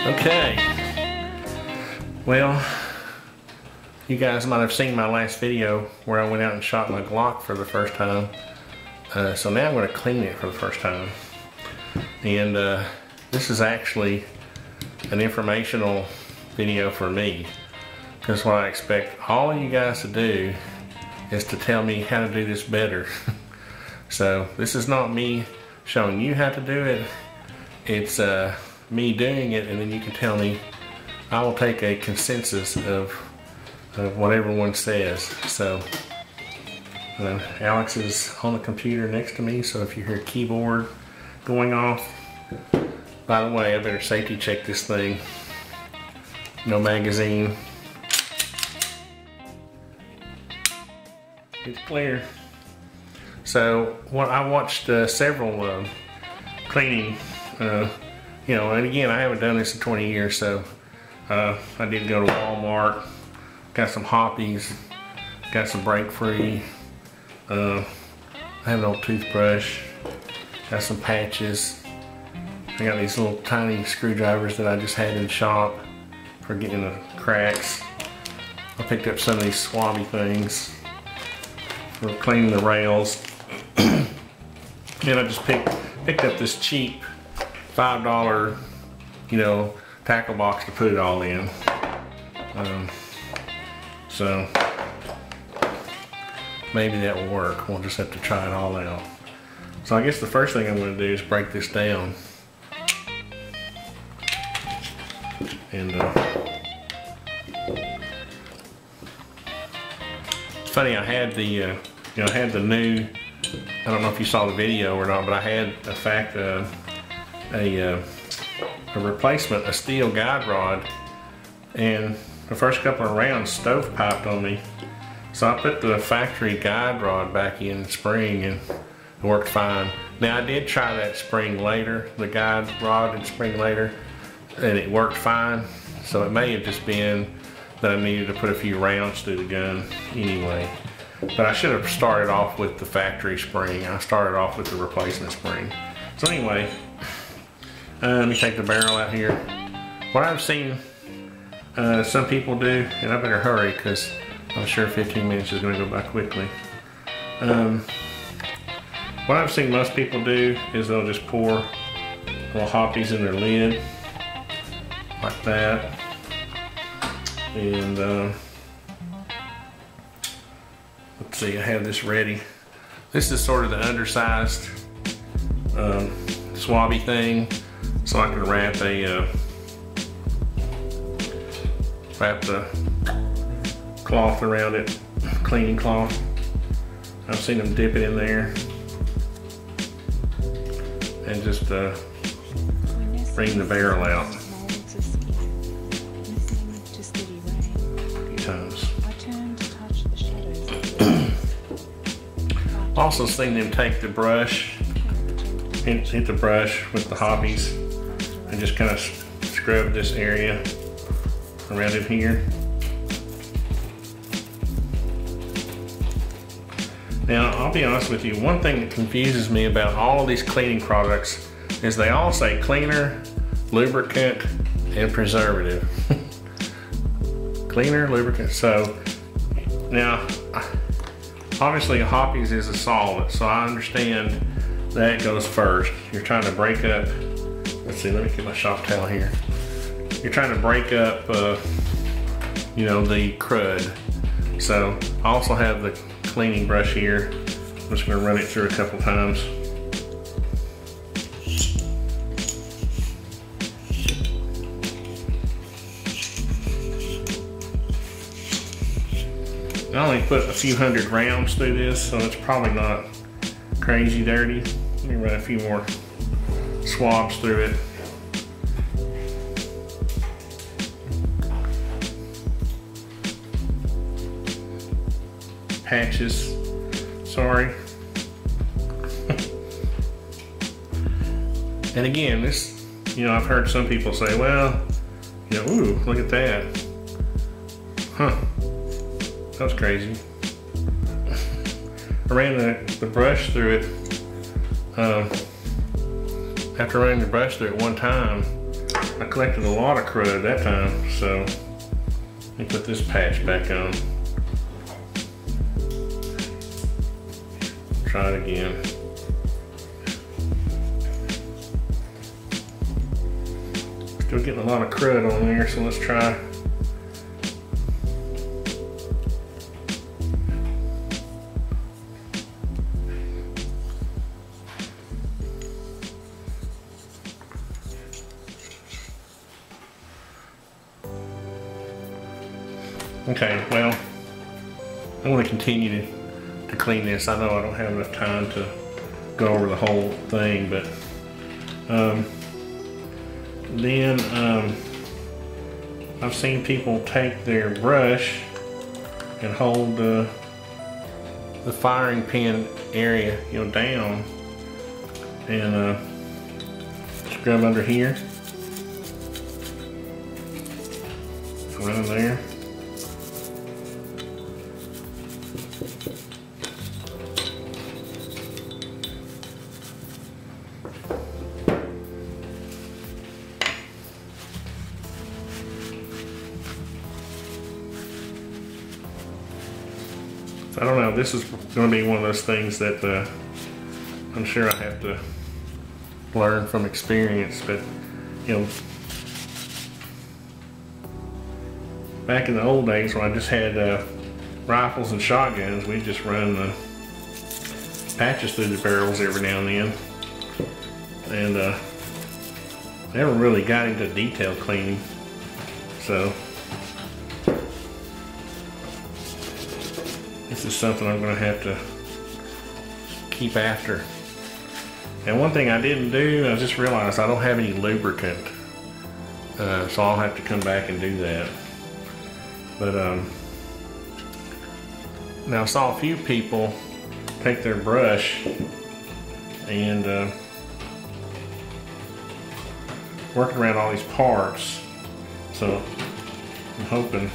Okay, well, you guys might have seen my last video where I went out and shot my Glock for the first time. So now I'm going to clean it for the first time. And this is actually an informational video for me, because what I expect all of you guys to do is to tell me how to do this better. So this is not me showing you how to do it, it's me doing it, and then you can tell me. I will take a consensus of what everyone says. So Alex is on the computer next to me, so if you hear a keyboard going off, by the way, I better safety check this thing. No magazine. It's clear. So what I watched several cleaning, you know, and again, I haven't done this in 20 years, so I did go to Walmart, got some hoppies, got some break free, I have an old toothbrush, got some patches, I got these little tiny screwdrivers that I just had in the shop for getting the cracks. I picked up some of these swabby things for cleaning the rails. And I just picked up this cheap $5, you know, tackle box to put it all in. So maybe that will work. We'll just have to try it all out. So I guess the first thing I'm going to do is break this down. And it's funny, I had the you know, I had the new, I don't know if you saw the video or not, but I had in fact a replacement, a steel guide rod, and the first couple of rounds stovepiped on me. So I put the factory guide rod back in the spring and it worked fine. Now I did try that spring later, the guide rod and spring later, and it worked fine. So it may have just been that I needed to put a few rounds through the gun anyway. But I should have started off with the factory spring. I started off with the replacement spring. So anyway, let me take the barrel out here. What I've seen some people do, and I better hurry because I'm sure 15 minutes is going to go by quickly. What I've seen most people do is they'll just pour little hoppies in their lid like that, and let's see, I have this ready. This is sort of the undersized swabby thing, so I can wrap the cloth around it, cleaning cloth. I've seen them dip it in there and just bring the barrel out a few times. Also seen them take the brush, hit the brush with the hoppies and just kind of scrub this area around in here. Now, I'll be honest with you, one thing that confuses me about all of these cleaning products is they all say cleaner, lubricant, and preservative. Cleaner, lubricant. So now, obviously hoppies is a solvent, so I understand that goes first. You're trying to break up, let's see, let me get my shop towel here. You're trying to break up, you know, the crud. So I also have the cleaning brush here. I'm just going to run it through a couple times. I only put a few hundred rounds through this, so it's probably not crazy dirty. Let me run a few more swabs through it. Patches, sorry. And again, this, you know, I've heard some people say, well, you know, ooh, look at that. Huh, that was crazy. I ran the brush through it. After running the brush through it one time, I collected a lot of crud that time, so let me put this patch back on. Try it again. Still getting a lot of crud on there, so let's try. Okay, well, I'm going to continue to clean this. I know I don't have enough time to go over the whole thing, but then I've seen people take their brush and hold the firing pin area, you know, down and scrub under here, around there. I don't know, this is going to be one of those things that I'm sure I have to learn from experience, but you know, back in the old days when I just had rifles and shotguns, we'd just run the patches through the barrels every now and then, and never really got into detail cleaning, so this is something I'm going to have to keep after. And one thing I didn't do, I just realized I don't have any lubricant, so I'll have to come back and do that. But now I saw a few people take their brush and working around all these parts, so I'm hoping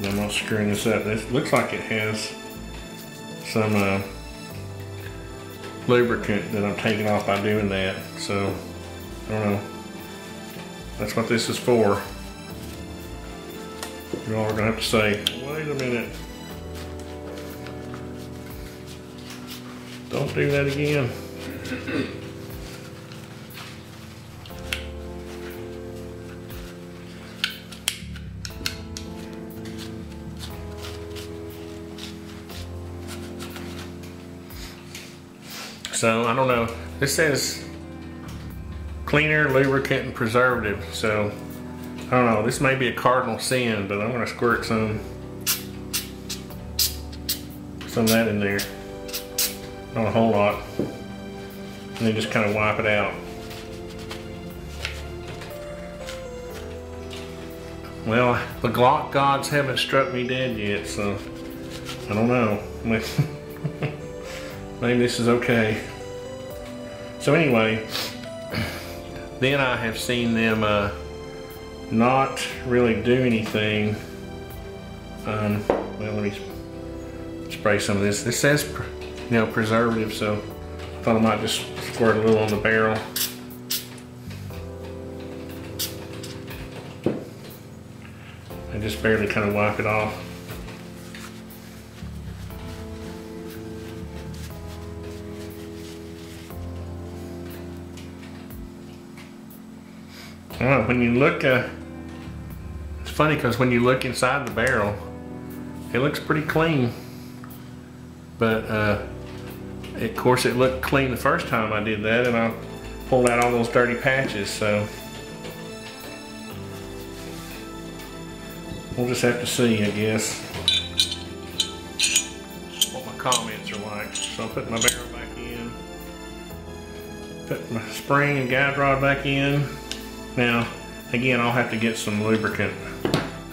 I'm not screwing this up. This looks like it has some lubricant that I'm taking off by doing that. So, I don't know. That's what this is for. You all are going to have to say, wait a minute. Don't do that again. So I don't know, this says cleaner, lubricant, and preservative, so I don't know, this may be a cardinal sin, but I'm going to squirt some of that in there, not a whole lot, and then just kind of wipe it out. Well, the Glock gods haven't struck me dead yet, so I don't know. Maybe this is okay. So anyway, then I have seen them not really do anything. Well, let me spray some of this. This says, you know, preservative, so I thought I might just squirt a little on the barrel. And just barely kind of wipe it off. When you look, it's funny because when you look inside the barrel, it looks pretty clean. But of course it looked clean the first time I did that, and I pulled out all those dirty patches, so we'll just have to see, I guess, what my comments are like. So I'll put my barrel back in, put my spring and guide rod back in. Now, again, I'll have to get some lubricant,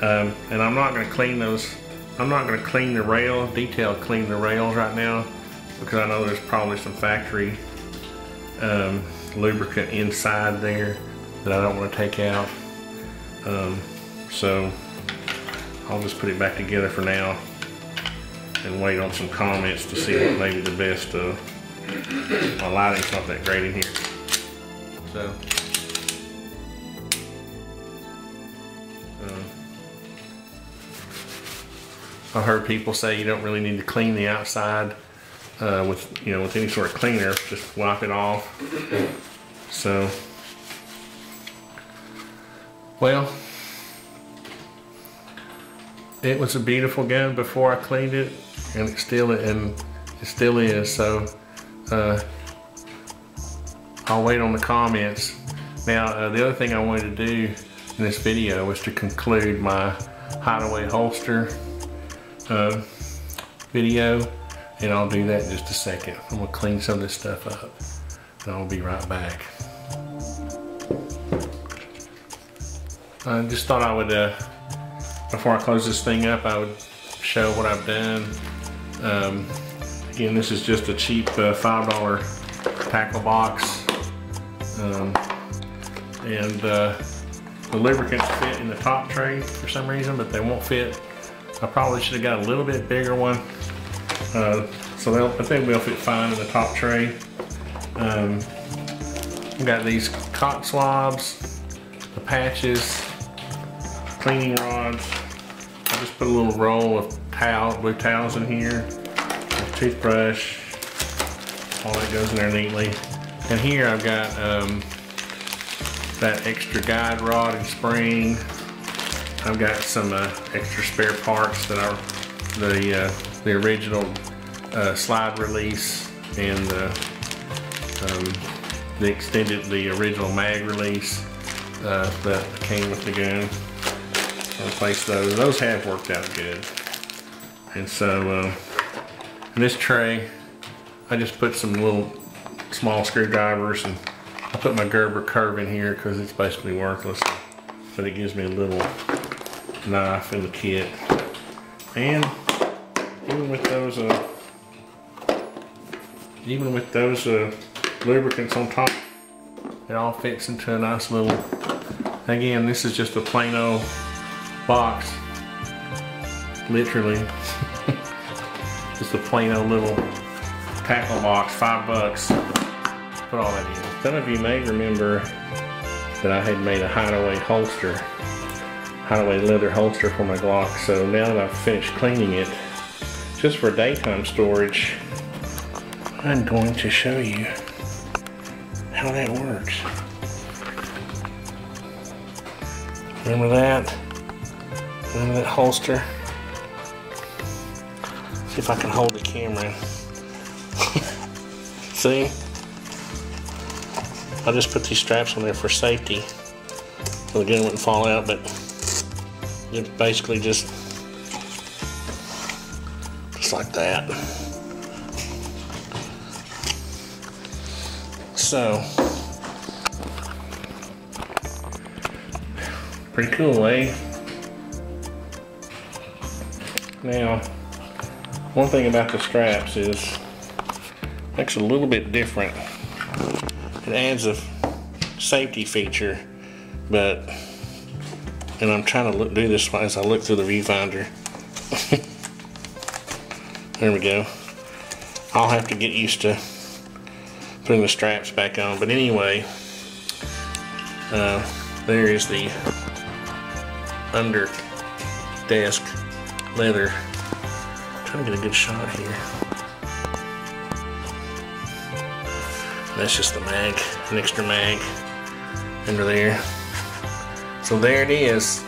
and I'm not going to clean those. I'm not going to clean the rail, detail clean the rails right now, because I know there's probably some factory lubricant inside there that I don't want to take out. So I'll just put it back together for now and wait on some comments to see what maybe the best My lighting's not that great in here. So, I've heard people say you don't really need to clean the outside with any sort of cleaner. Just wipe it off. So, well, it was a beautiful gun before I cleaned it, and it still is. So, I'll wait on the comments. Now, the other thing I wanted to do in this video was to conclude my Hideaway holster video, and I'll do that in just a second. I'm gonna clean some of this stuff up, and I'll be right back. I just thought I would, before I close this thing up, I would show what I've done. Again, this is just a cheap $5 tackle box. And the lubricants fit in the top tray for some reason, but they won't fit. I probably should have got a little bit bigger one. I think they'll fit fine in the top tray. I've got these cotton swabs, the patches, cleaning rods. I just put a little roll of blue towels in here, a toothbrush, all that goes in there neatly. And here I've got that extra guide rod and spring. I've got some extra spare parts that are the original slide release and the original mag release that came with the gun. I'll replace those. Those have worked out good. And so in this tray, I just put some little small screwdrivers, and I put my Gerber curve in here because it's basically worthless, but it gives me a little knife in the kit. And even with those lubricants on top, it all fits into a nice little, again, this is just a plain old box, literally. Just a plain old little tackle box, $5. Put all that in. Some of you may remember that I had made a Hideaway leather holster for my Glock. So now that I've finished cleaning it, just for daytime storage, I'm going to show you how that works. Remember that? Remember that holster? See if I can hold the camera. See? I just put these straps on there for safety, so the gun wouldn't fall out, but it's basically just like that. So, pretty cool, eh? Now, one thing about the straps is, makes it a little bit different. It adds a safety feature, and I'm trying to do this as I look through the viewfinder. There we go. I'll have to get used to putting the straps back on, but anyway, there is the under desk leather. I'm trying to get a good shot here. That's just the mag, an extra mag under there. So there it is.